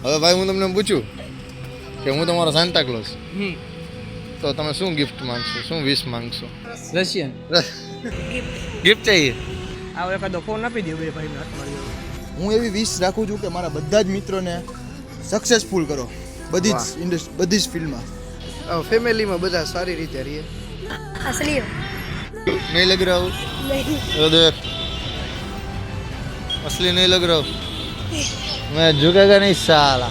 હવે ભાઈ હું તમને પૂછું કે હું તમારો સાન્તા ક્લોઝ તો તમે શું ગિફ્ટ માંગશો, શું વિશ માંગશો? રશિયન ગિફ્ટ चाहिए. આ એકાદો ફોન આપી દો બે ભાઈને હાથમાં. હું એવી વિશ રાખું છું કે મારા બધા જ મિત્રોને સક્સેસફુલ કરો બધી જ બધી જ ફિલ્ડમાં. ફેમિલીમાં બધા સારી રીતે રહીએ. असली हो नहीं लग रहा हो? नहीं तो देख असली नहीं लग रहा हो. मैं झुकेगा नहीं साला.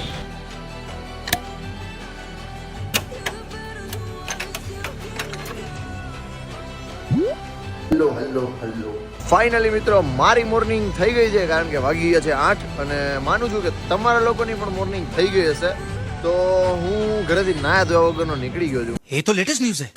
હેલો હેલો હેલો ફાઇનલી મિત્રો મારી મોર્નિંગ થઈ ગઈ છે, કારણ કે વાગી ગયા છે 8 અને માનું છું કે તમારા લોકોની પણ મોર્નિંગ થઈ ગઈ હશે. તો હું ઘરેથી નાયા ધોયા વગરનો નીકળી ગયો છું. ये तो लेटेस्ट न्यूज़ है.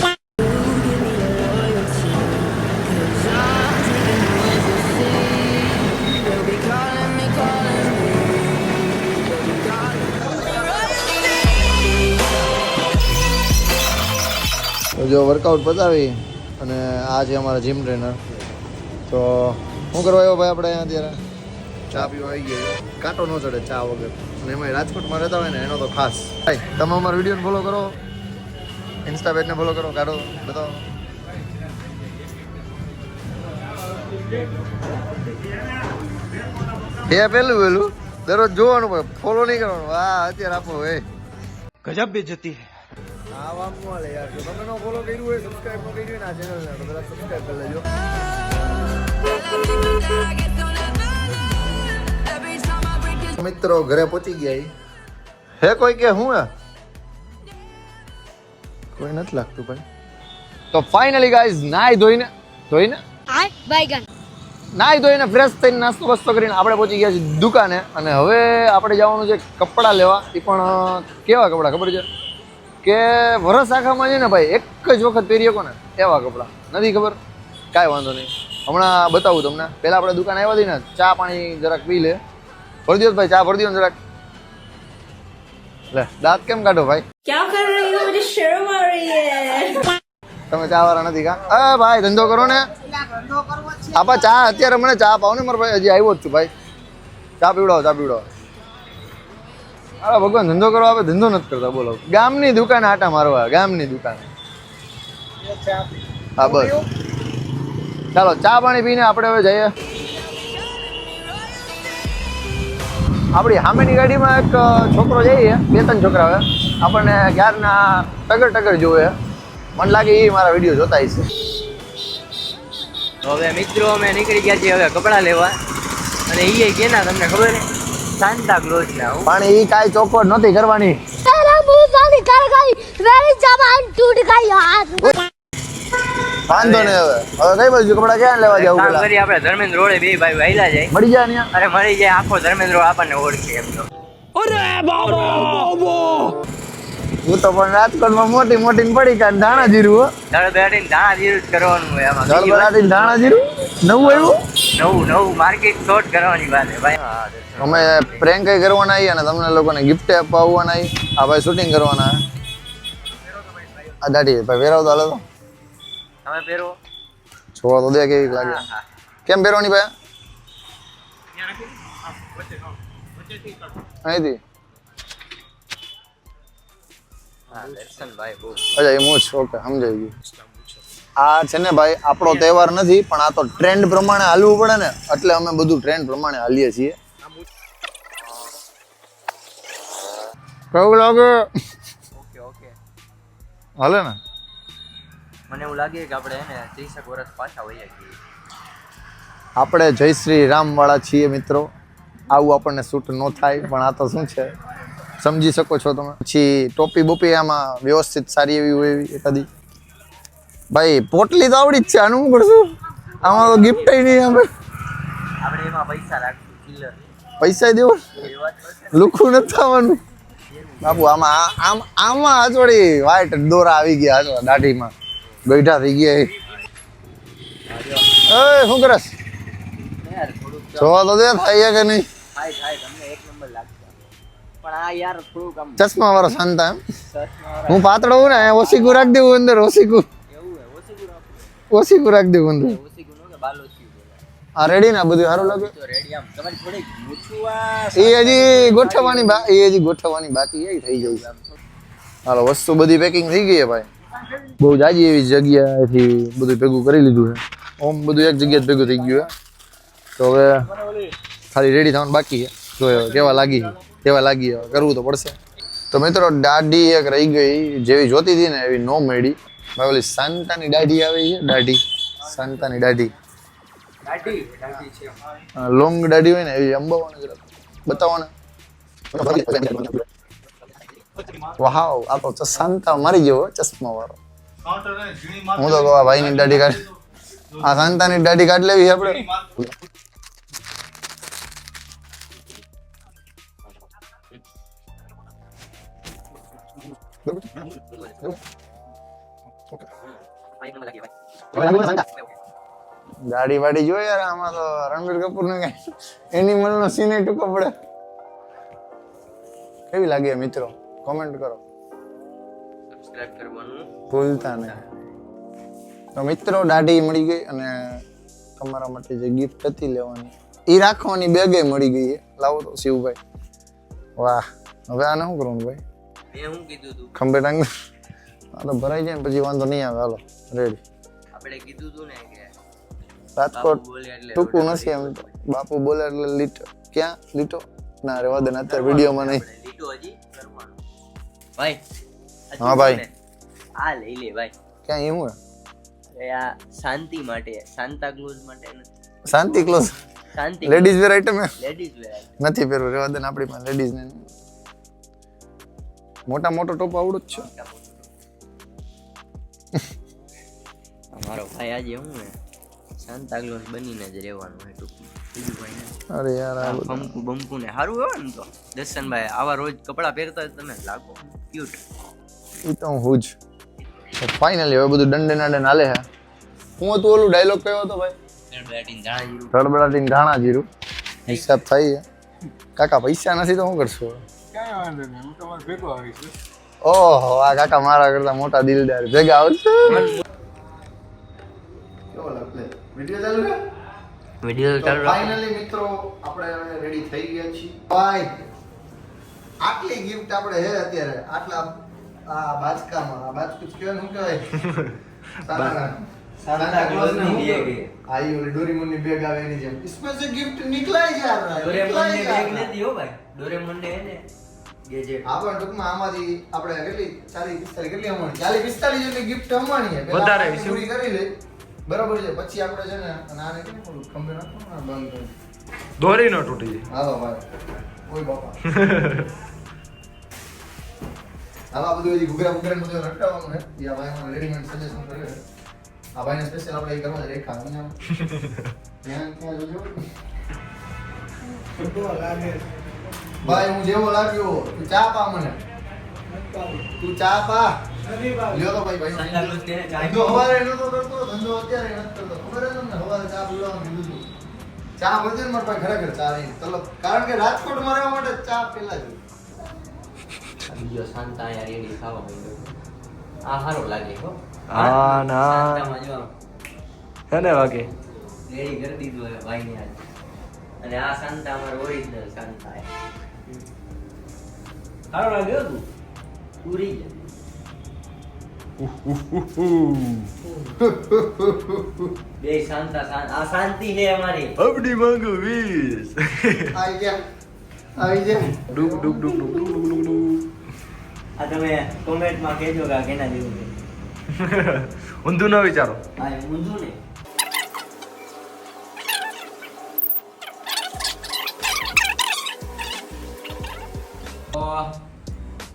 જો વર્કઆઉટ પતાવી અને આ છે અમારા જીમ ટ્રેનર. તો શું કરવા આવ્યો ભાઈ આપણે અહીંયા અત્યારે? ચા પીવા આવી ગયા. કાંટો ન ચડે ચા વગર, અને એમાં રાજકોટમાં રહેતા હોય ને એનો તો ખાસ. ભાઈ તમે અમારા વિડીયોને ફોલો કરો, ઇન્સ્ટા પેજને ફોલો કરો, કાઢો બતાવો. એ પેલું દરરોજ જોવાનું પણ ફોલો નહીં કરવાનું. વાહ અત્યારે આપો એ गजब बेइज्जती है. આ વામ મળે યાર. જો તમે નો ફોલો કર્યું હોય, સબસ્ક્રાઇબ ન કર્યું હોય ને આ ચેનલને, તો બધા સબસ્ક્રાઇબ કરી લેજો. મિત્રો ઘરે પહોંચી ગયા. હે કોઈ કે હું કોઈ નથી લાગતું ભાઈ. તો ફાઇનલી ગાઈઝ નાઈ ધોઈને आय बैगन નાઈ ધોઈને ફ્રેશ થઈને નાસ્તો બસ્તો કરીને આપણે પહોંચી ગયા છીએ દુકાને. અને હવે આપણે જવાનું છે કપડાં લેવા. એ પણ કેવા કપડાં ખબર છે કે વરસ આખામાં છે ને ભાઈ એક જ વખત પહેરી શકો ને એવા કપડાં. નથી ખબર? કાંઈ વાંધો નહીં, હમણાં બતાવું તમને. પહેલાં આપણે દુકાન આવ્યા હતી ને, ચા પાણી જરાક પી લે. ભરી દો ભાઈ, ચા ભરી દો ને જરાક. લે દાંત કેમ કાઢો ભાઈ? क्या कर रही हो? मुझे शर्म आ रही है. તમે ચા વાળા નથી કા? અરે ભાઈ ધંધો કરો ને. આપા ચા અત્યારે મને ચા પાવ ને મારા ભાઈ. હજી આવ્યો જ છું ભાઈ. ચા પીવડાવો. અરે ભગવાન ધંધો કરો, આપણે ધંધો નથી કરતા. બોલો, ગામની દુકાન આટા મારવા, ગામની દુકાન. હા બસ ચાલો ચા પાણી પીને આપણે હવે જઈએ. આપણી સામેની ગાડીમાં એક છોકરો જઈએ, 2-3 છોકરા હવે આપણને ક્યારના ટગર જોવે. મને લાગે એ મારા વિડીયો જોતા હશે. તો હવે મિત્રો અમે નીકળી ગયા છીએ હવે કપડાં લેવા. અને એ કેના તમને ખબર છે? સાન્તા ક્લોઝ ના. પણ એ કાંઈ ચોખવટ નહોતી કરવાની. तेरा मुंह तो निकल गई मेरी जबान टूट गई यार વાંધો નહીં. હવે કઈ બાજુ કપડા ક્યાં લેવા જવું? કામ પેલા કરી આપણે ધર્મેન્દ્ર રોડે બે ભાઈ વહેલા જાય. મળી જાય ને? અરે મળી જાય, આખો ધર્મેન્દ્ર રોડ આપણને ઓળખે એમ તો. હું તો પણ રાજકોટમાં મોટી પડી કાઢ ધાણા જીરું. દળ બેઠીને દાણા જીરું જ કરવાનું હોય આમાં. જળ બનાવીને ધાણા જીરું નવું આવ્યું. નવું માર્કેટ શોર્ટ કરવાની વાત છે ભાઈ. અમે પ્રેન્ક કરવાના આવી અને તમને લોકોને ગિફ્ટ આપવાના આવી. આ ભાઈ શૂટિંગ કરવાના. આ દાઢી ભાઈ વેરાવ તો હાલો તો તમે પહેરો. જોવા તો દે કેવી લાગે. કેમ પહેરવાની ભાઈ? અહીંથી દર્શનભાઈ બહુ અચ્છા એમ જ. ઓકે સમજાઈ ગયું. આ છે ને ભાઈ આપણો તહેવાર નથી, પણ આ તો ટ્રેન્ડ પ્રમાણે હાલવું પડે ને, એટલે અમે બધું ટ્રેન્ડ પ્રમાણે હાલીએ છીએ. કેવું લાગે? ઓકે હાલે ને? મને એવું લાગે કે આપણે એને 30 વર્ષ પાછા વહી જઈએ. આપણે જય શ્રી રામ વાળા છીએ મિત્રો. આવું આપણને શૂટ ન થાય, પણ આ તો શું છે સમજી શકો છો તમે. પછી ટોપી બોપી આમાં વ્યવસ્થિત સારી એવી હોય એવી એકાદી. ભાઈ પોટલી તો આવડી જ છે, આનું શું કરશું? આમાં તો ગિફ્ટ નહીં. આપણે એમાં પૈસા રાખશું, ચિલ્લર પૈસા દેવો, લુખું નથી થવાનું બાપુ. આમાં થોડી વ્હાઈટ દોરા આવી ગયા, દાઢીમાં ગઈઢા થઈ ગયા. શું કરસ? જોવા તો દે થાય કે નહીં. તમને એક નંબર લાગશે, પણ આ યાર થોડુંક આમ ચશ્મા વાળો શાંતા એમ. હું પાતળો હું ને ઓસીકું રાખ દેવું અંદર. ઓસીકું રાખ દેવું અંદર. આ રેડી ને આ બધું સારું લાગે તો રેડી આમ તમારી થોડીક મૂછું એ હજી ગોઠવવાની બાકી એ થઈ જાય હાલો વસ્તુ બધી પેકિંગ થઈ ગઈ છે ભાઈ બહુ જાજી એવી જગ્યાએથી બધું ભેગું કરી લીધું છે ઓમ બધું એક જગ્યાએ જ ભેગું થઈ ગયું છે તો હવે ખાલી રેડી થવાનું બાકી છે તો કેવા લાગી હવે કરવું તો પડશે તો મિત્રો દાઢી એક રહી ગઈ જેવી જોતી હતી ને એવી નો મળી ભાઈ ઓલી સાંતાની દાઢી આવે છે સાંતાની દાઢી લોંગ દાઢી હોય ને એવી અંબાવાને જરા બતાવો ને વાવ આ તો શાંતા મારી ગયો ચશ્મા વાળો હું તો કહું ભાઈ ની દાઢી કાઢ આ શાંતાની દાઢી કાઢ લેવી આપણે ગાડી વાડી જો યાર આમાં તો રણબીર કપૂર ને કઈ એનિમલ નો સીન ટૂંકો પડે કેવી લાગે મિત્રો કોમેન્ટ કરો સબસ્ક્રાઇબ કરવાનું ભૂલતા નહીં તો મિત્રો દાઢી મળી ગઈ અને તમારા માટે જે ગિફ્ટ હતી લેવાની એ રાખવાની બેગે મળી ગઈ છે લાવો તો શિવભાઈ વાહ હવે આને શું કરવાનું ભાઈ મેં શું કીધું તું ખંભે ટાંગ આ તો ભરાઈ જાય ને પછી વાંધો નહીં આવે હાલો રેડી આપણે કીધું તું ને કે રાજકોટ બોલે એટલે ટૂંકું નથી એમ તો બાપુ બોલે એટલે લીટો ક્યાં લીટો ના રેવા દે ને અત્યારે વિડીયોમાં નહીં લીટો હજી કરવાનું ભાઈ હા ભાઈ આ લઈ લે ભાઈ ક્યાં એવું અરે આ શાંતિ માટે સાન્તા ક્લોઝ માટે નથી શાંતિ ક્લોઝ શાંતિ ladies wear item ladies wear નથી પહેરવું રેવા દે ને આપણી પાસે લેડીઝ ને મોટો ટોપ આવડું જ છે મારો ભાઈ આજે હું ને સાન્તા ક્લોઝ બનીને જ રહેવાનું હોય ટૂંકમાં બીજું ભાઈ નથી અરે યાર આ બધું ફમકુ બમકુ ને સારું હોય ને તો દર્શનભાઈ આવા રોજ કપડા પહેરતા જ તમે લાગો ક્યુટ ઈ તો હું જ ફાઇનલી હવે બધું દંડે નાડે નાલે હે હું હતું ઓલું ડાયલોગ કયો હતો ભાઈ તડબડાટીને ધાણા જીરું હિસાબ થઈ છે કાકા પૈસા નથી તો શું કરશું ઓહો આ કાકા મારા કરતા મોટા દિલદાર ભેગા આવશે વિડિયો ચાલુ ફાઇનલી મિત્રો આપણે રેડી થઈ ગયા છીએ ભાઈ આટલી ગિફ્ટ આપણે હે અત્યારે આટલા આ બાચકામાં આ બાચકું કહેવાય શું કહેવાય સાન્તા ક્લોઝ ની બેગ આઈ ઓલી ડોરેમોન ની બેગ આવે એની જેમ इसमें से गिफ्ट निकला ही जा रहा है ડોરેમોન ની બેગ નથી હો ભાઈ ડોરેમોન ને હે ને ગેજેટ આપણે ટૂંકમાં આમાંથી આપણે કેટલી 40 45 કેટલી અમાણી 40 45 જેટલી ગિફ્ટ અમાણી છે વધારે આપણે પૂરી કરી લે બરાબર છે પછી આપણે છે ને આને કેમ થોડું ખંભે નાખો ને બંધ કરી દોરી ન તૂટી જાય હાલો ભાઈ ઓય બાપા હાલો આ બધું હજી ઘૂઘરા બધું રટાવવાનું છે એ આ ભાઈ મને રેડીમેડ સજેશન કર્યું છે આ ભાઈને સ્પેશિયલ આપણે એ કરવા છે રેખા અહીંયા ત્યાં જોજો ભાઈ હું જેવો લાગ્યો તું ચા પા મને તું ચા પા લ્યો તો ભાઈ સાન્તા ક્લોઝ ને ચા ધંધો હવારે નતો કરતો ધંધો અત્યારે નથી કરતો ખબર છે તમને હવારે ચા પીવાનું કીધું હતું ચા મળે ને મારા પાસે ખરેખર ચા નહીં ચલો કારણ કે રાજકોટમાં રહેવા માટે ચા પેલા જ બીજો સાન્તા યાર રેડી ખાવા માંડ્યો આ સારો લાગે હો હા ના સાન્તામાં જો હેને વાગે રેડી કરી દીધું હવે ભાઈ ને આજ અને આ સાન્તા અમારો ઓરિજિનલ સાન્તા હે સારો લાગ્યો તું પૂરી જાય બે શાંતા આ શાંતિ છે અમારી અબડી માંગુ 20 આવી જા ડુક ડુક ડુક ડુક ડુક ડુક ડુક આ તમે કોમેન્ટમાં કહેજો કે આ કેના જેવું છે ઊંધું ન વિચારો હા એ ઊંધું ને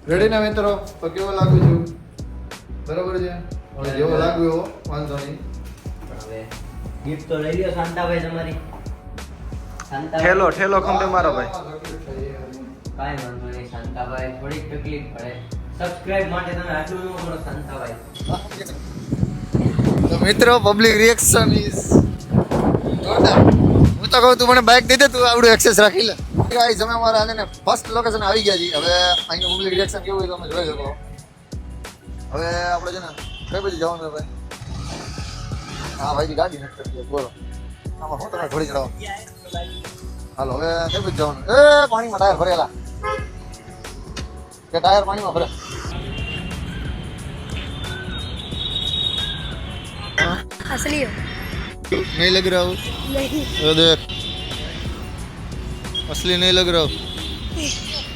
રેડી ના મિત્રો તો કેવો લાગુ છું બરાબર છે હવે જેવો લાગ્યો એવો વાંધો નહીં હવે ગિફ્ટ તો લઈ લ્યો શાંતાભાઈ તમારી ઠેલો ઠેલો ખંભે મારો ભાઈ કાંઈ વાંધો નહીં શાંતાભાઈ થોડીક તકલીફ પડે સબસ્ક્રાઇબ માટે તમે આટલું ન કરો શાંતાભાઈ તો મિત્રો પબ્લિક રિએક્શન ઇઝ જોરદાર હું તો કહું તું મને બાઇક દઈ દે તું આવડું એક્સેસ રાખી લે ગાઈસ અમે અમારા આને ફર્સ્ટ લોકેશન આવી ગયા છીએ હવે અહીંનું પબ્લિક રિએક્શન કેવું હોય તમે જોઈ શકો હવે આપણે છે ને કઈ બાજુ જવાનું છે ભાઈ હા ભાઈ ગાડી નથી બોલો આમાં હું તમે ઘોડી ચડાવો. હાલો હવે કઈ બાજુ જવાનું? એ પાણીમાં ટાયર ભરેલા કે ટાયર પાણીમાં ભરે? असली हो नहीं लग रहा हो नहीं वो देख असली नहीं लग रहा हो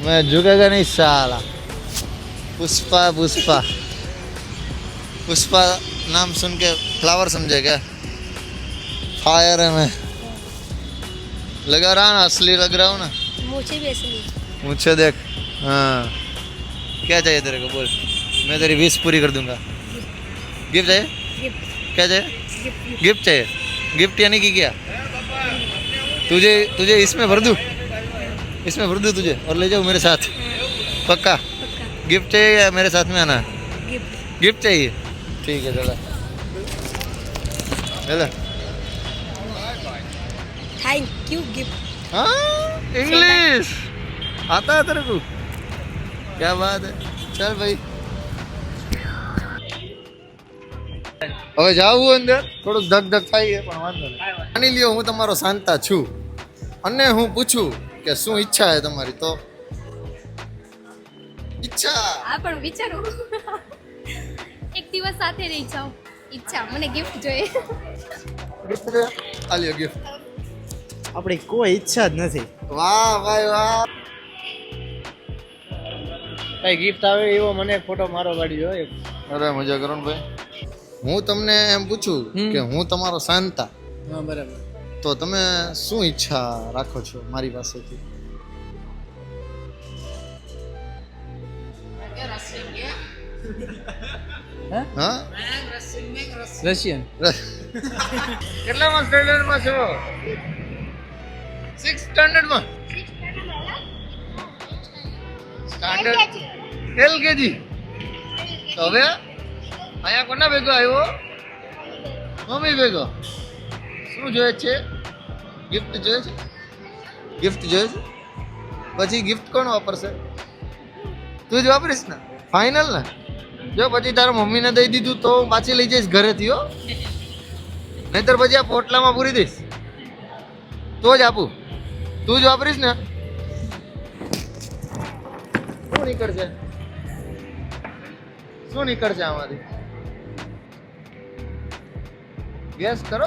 मैं झुकेगा नहीं साला पुष्पा पुष्पा पुष्पा नाम सुन के फ्लावर समझे क्या फायर है मैं लगा रहा ना असली लग रहा हूँ ना मुझे भी असली मुझे देख हाँ क्या चाहिए तेरे को बोल मैं तेरी विश पूरी कर दूंगा गिफ्ट चाहिए गिफ्ट क्या चाहिए गिफ्ट गिफ्ट चाहिए गिफ्ट यानी कि क्या तुझे तुझे इसमें भर दूँ इसमें भर दूँ तुझे और ले जाओ मेरे साथ पक्का पक्का गिफ्ट चाहिए या मेरे साथ में आना है गिफ्ट गिफ्ट चाहिए ठीक है चला चला थैंक यू गिफ्ट हाँ इंग्लिश आता है तेरे को क्या बात है चल भाई હવે જાવું અંદર થોડુંક ધક ધક થાય પણ વાંધો નહીં માની લ્યો હું તમારો શાંતા છું અને હું પૂછું કે શું ઈચ્છા છે તમારી તો ઈચ્છા આ પણ વિચારો એક દિવસ સાથે રહી જાઓ ઈચ્છા મને ગિફ્ટ જોઈએ ગિફ્ટ આ લ્યો ગિફ્ટ આપણી કોઈ ઈચ્છા જ નથી વાહ ભાઈ વાહ કઈ ગિફ્ટ આવે એવો મને ફોટો મારો પાડી જોઈએ અરે મજા કરો ને ભાઈ હું તમને એમ પૂછું કે હું તમારો શાંતા હા બરાબર તો તમે શું ઈચ્છા રાખો છો મારી પાસેથી હા રશિયન કેટલામાં સ્ટાન્ડર્ડમાં છો 6 સ્ટાન્ડર્ડમાં સ્ટાન્ડર્ડ એલકેજી તો હવે અહીંયા કોના ભેગો આવ્યો મમ્મી ભેગો શું જોઈએ છે ગિફ્ટ જોઈએ છે ગિફ્ટ જોઈએ છે પછી ગિફ્ટ કોણ વાપરશે તું જ વાપરીશ ને ફાઇનલ ને જો પછી તારા મમ્મીને દઈ દીધું તો હું પાછી લઈ જઈશ ઘરેથી હો નહીતર પછી આ પોટલામાં પૂરી દઈશ તો જ આપું તું જ વાપરીશ ને શું નીકળશે શું નીકળશે આમાંથી ગેસ કરો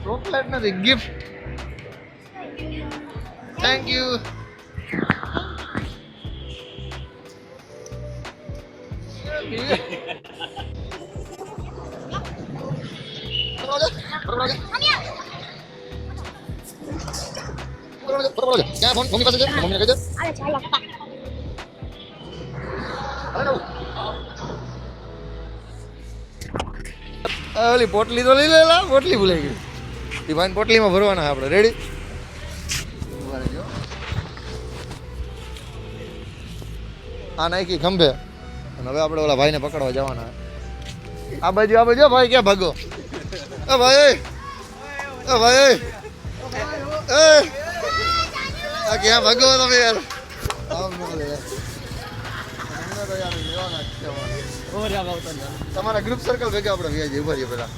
ચોકલેટ નથી ગિફ્ટ થેન્ક યુ ક્યાં ફોન મમ્મી પાસે છે મમ્મીને કહી દે अरे चल लगता ઓલી પોટલી તો લઈ લેલા પોટલી ભૂલાઈ ગઈ એ ભાઈ પોટલીમાં ભરવાના આપણે રેડી આ નાખી ખંભે અને હવે આપણે ઓલા ભાઈને પકડવા જવાના આ બાજુ ભાઈ ક્યાં ભાગો એ ભાઈ આ ક્યાં ભાગો તમે યાર આમ મોકલે યાર તમારા ગ્રુપ સર્કલ ભેગા આપણે વ્યાજ ઉભા રહીએ પેલા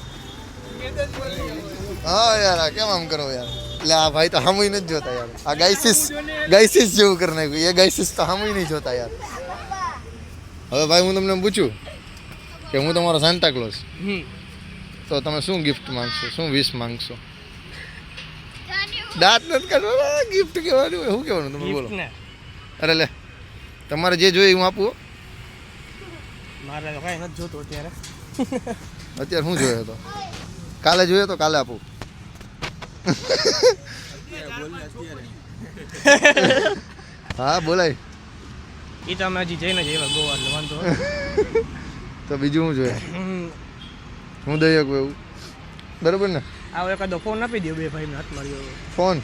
હા યાર આ કેમ આમ કરો યાર એટલે આ ભાઈ તો હામુય નથી જોતા યાર આ ગાઈસિસ જેવું કરી નાખ્યું એ ગાઈસિસ તો હામુય નહીં જોતા યાર હવે ભાઈ હું તમને પૂછું કે હું તમારો સાન્તા ક્લોઝ તો તમે શું ગિફ્ટ માંગશો શું વિશ માંગશો દાંત નથી કાઢવા ગિફ્ટ કહેવાનું શું કહેવાનું તમે બોલો અરે લે તમારે જે જોઈએ હું આપું મારે તો કાંઈ નથી જોતું અત્યારે અત્યારે શું જોયો તો કાલે જોયો તો કાલે આપું હા બોલાય એ તો અમે હજી જઈને જ એવા ગોવા એટલે વાંધો તો બીજું શું જોઈએ હું દઈ શકું એવું બરાબર ને આવો એકાદો ફોન આપી દો બે ભાઈને હાથ માર્યો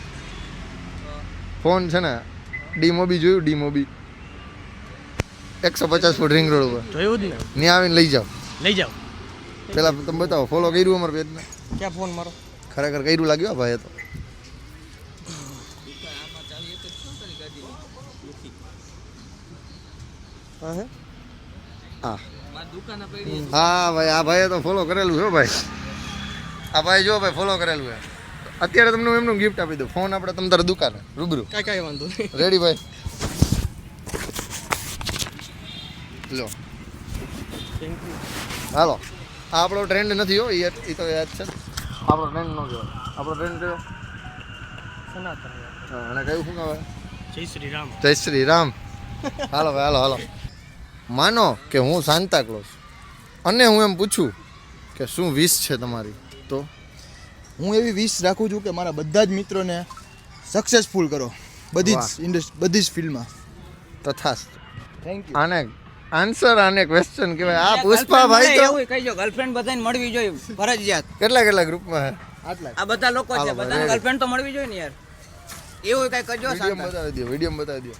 ફોન છે ને ડી-મોબી જોયું ડી-મોબી 150 ફૂટ રિંગ રોડ ઉપર જોયું જ ને ત્યાં આવીને લઈ જાઓ પેલા તમે બતાવો ફોલો કર્યું અમારા પેજને ક્યાં ફોન મારો ખરેખર કર્યું લાગ્યું ભાઈ તો હા ભાઈ આ ભાઈએ તો ફોલો કરેલું છે ભાઈ આ ભાઈ જો ભાઈ ફોલો કરેલું છે અત્યારે તમને હું એમનું ગિફ્ટ આપી દઉં ફોન આપણે તમ તારે દુકાને રૂબરૂ કાંઈ વાંધો નહીં. રેડી ભાઈ લો હાલો આ આપણો ટ્રેન્ડ નથી હો એ તો યાદ છે આપણો ટ્રેન્ડ ન કહેવાય આપણો ટ્રેન્ડ કયો હા અને કયું શું કહેવાય જય શ્રી રામ. જય શ્રી રામ હાલો ભાઈ હાલો હાલો માનો કે હું સાન્તા ક્લોઝ અને હું એમ પૂછું કે શું વિશ છે તમારી તો હું એવી વિશ રાખું છું કે મારા બધા જ મિત્રોને સક્સેસફુલ કરો બધી જ બધી જ ફિલ્ડમાં. તથાસ્તુ થેન્ક યુ. આને આન્સર આને ક્વેશ્ચન કહેવાય આ પુષ્પાભાઈ તો એવું કહીજો ગર્લફ્રેન્ડ બધાને મળવી જોઈએ ફરજિયાત. કેટલા ગ્રુપમાં છે આટલા આ બધા લોકો છે હાલો, બધાને ready. ગર્લફ્રેન્ડ તો મળવી જોઈએ ને યાર. એવું કઈ કરજો વિડીયો બતાવી દો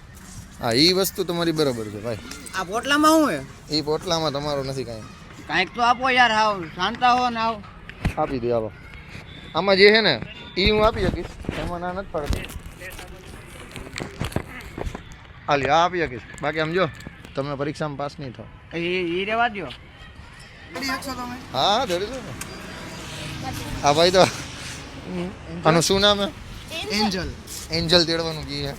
હા એ વસ્તુ તમારી બરોબર છે ભાઈ આ પોટલામાં શું હે એ પોટલામાં તમારો નથી કાંઈ કાંઈક તો આપો યાર હાવ શાંતા હો ને આવ. આપી દે હાલો આમાં જે છે ને એ હું આપી શકીશ એમાં ના નથી પડતી હાલી આ આપી શકીશ બાકી આમ જો તમે પરીક્ષામાં પાસ નહીં થાવ એ રેવા દો. હા ધરી દો ને આ ભાઈ તો આનું શું નામ હે એન્જલ. એન્જલ તેડવાનું કી હે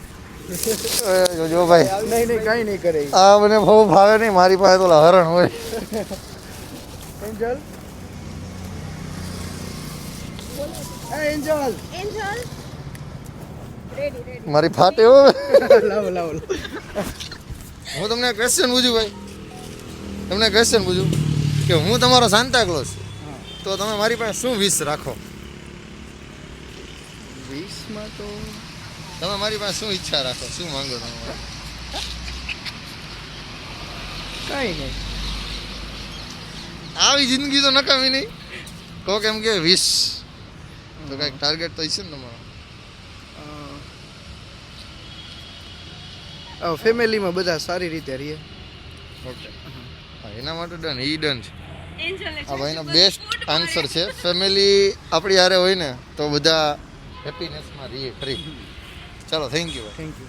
જોજો ભાઈ નહીં કાંઈ નહીં કરે આ મને બહુ ભાવે નહીં મારી પાસે તો હરણ હોય એન્જલ. એન્જલ એન્જલ રેડી મારી ફાટે હો લાવો હું તમને ક્વેશ્ચન પૂછું ભાઈ તમને ક્વેશ્ચન પૂછું કે હું તમારો સાન્તા ક્લોઝ તો તમે મારી પાસે શું વિશ રાખો વિશમાં તો તમે મારી પાસે શું ઈચ્છા રાખો શું માંગો તમે કાંઈ નહીં. આવી જિંદગી તો નકામી નહીં કહો કેમ કે વિશ તો કાંઈક ટાર્ગેટ તો હશે ને તમારો ફેમિલીમાં બધા સારી રીતે રહીએ. ઓકે હા એના માટે ડન એ ડન છે આ ભાઈનો બેસ્ટ આન્સર છે ફેમિલી આપણી હારે હોય ને તો બધા હેપીનેસમાં રહીએ ખરી ચલો થેન્ક યુ થેન્ક યુ.